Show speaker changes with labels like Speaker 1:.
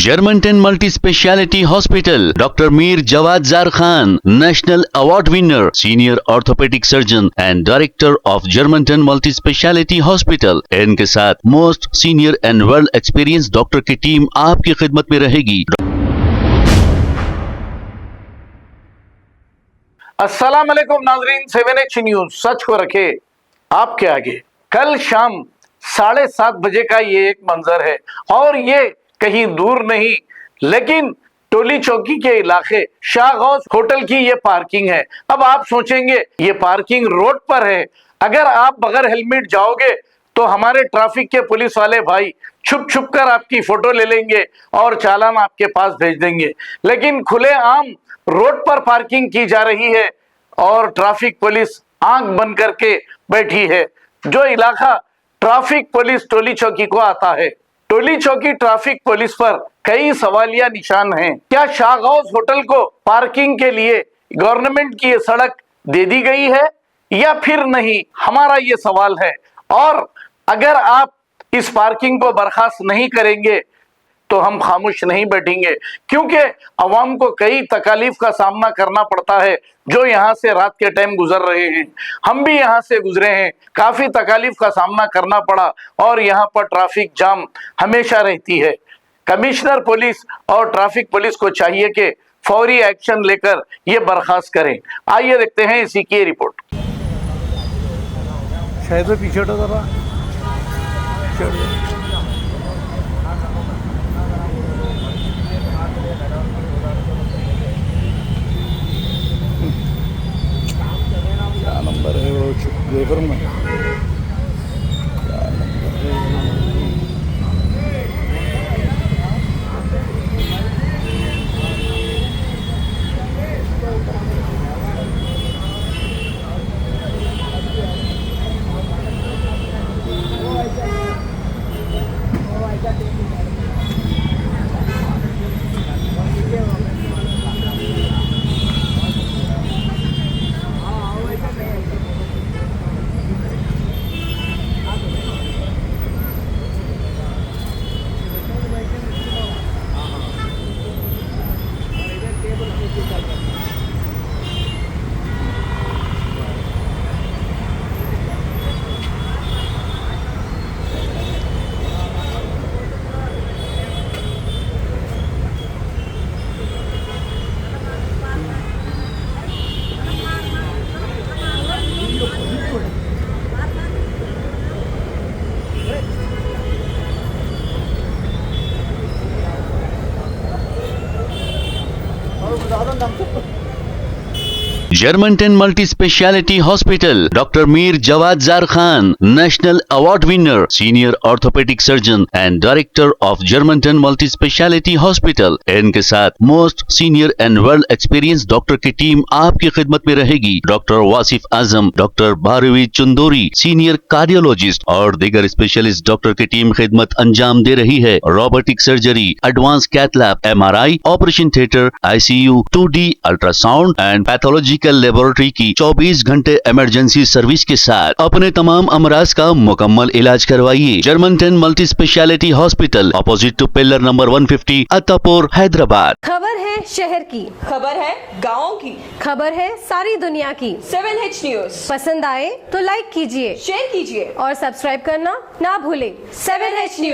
Speaker 1: Germanton multi speciality hospital, doctor Mir Jawad Zar Khan, national award winner, senior orthopaedic surgeon and director of Germanton multi speciality hospital. इनके साथ most senior and well experience doctor की team आपकी खिदमत में रहेगी।
Speaker 2: अस्सलाम वालेकुम नाजरीन, 7H न्यूज सच को रखे आपके आगे। कल शाम 7:30 बजे का ये एक मंजर है और ये कहीं दूर नहीं लेकिन टोली चौकी के इलाके शाहगौस होटल की ये पार्किंग है। अब आप सोचेंगे ये पार्किंग रोड पर है, अगर आप बगैर हेलमेट जाओगे तो हमारे ट्रैफिक के पुलिस वाले भाई छुप छुप कर आपकी फोटो ले लेंगे और चालान आपके पास भेज देंगे। लेकिन खुलेआम रोड पर पार्किंग की जा रही है और ट्रैफिक पुलिस आंख बंद करके बैठी है। जो इलाका ट्रैफिक पुलिस टोली चौकी को आता है, टोली चौकी ट्रैफिक पुलिस पर कई सवालिया निशान हैं। क्या शाहगौस होटल को पार्किंग के लिए गवर्नमेंट की ये सड़क दे दी गई है या फिर नहीं, हमारा ये सवाल है। और अगर आप इस पार्किंग को बर्खास्त नहीं करेंगे तो हम खामोश नहीं बैठेंगे, क्योंकि अवाम को कई तकालीफ का सामना करना पड़ता है जो यहाँ से रात के टाइम गुजर रहे हैं। हम भी यहाँ से गुजरे हैं, काफी तकालीफ का सामना करना पड़ा और यहाँ पर ट्रैफिक जाम हमेशा रहती है। कमिश्नर पुलिस और ट्रैफिक पुलिस को चाहिए कि फौरी एक्शन लेकर ये बर्खास्त करें। आइए देखते हैं इसी की रिपोर्ट।
Speaker 3: शायद पीछे हटो जरा। क्या नंबर है वो देख रहा हूँ मैं। क्या नंबर है?
Speaker 1: Germantown multi speciality hospital, doctor Mir Jawad Zar Khan, national award winner, senior orthopaedic surgeon and director of Germanton multi speciality hospital. इनके साथ most senior and well experience doctor की टीम आपकी खिदमत में रहेगी। Doctor Wasif Azam, doctor Bharvi Chandori, senior cardiologist और दीगर स्पेशलिस्ट डॉक्टर की टीम खिदमत अंजाम दे रही है। Robotic surgery, advance cath lab, MRI, operation theatre, ICU, 2D ultrasound and pathological laboratory की 24 घंटे इमरजेंसी सर्विस के साथ अपने तमाम अमराज का मुकम्मल इलाज करवाइए। Germanten multi speciality hospital, opposite to pillar number 150, Attapur, Hyderabad.
Speaker 4: खबर है शहर की,
Speaker 5: खबर है गाँव की,
Speaker 4: खबर है सारी दुनिया की।
Speaker 5: 7H न्यूज
Speaker 4: पसंद आए तो लाइक कीजिए,
Speaker 5: शेयर कीजिए
Speaker 4: और सब्सक्राइब करना ना भूलें।
Speaker 5: 7H news.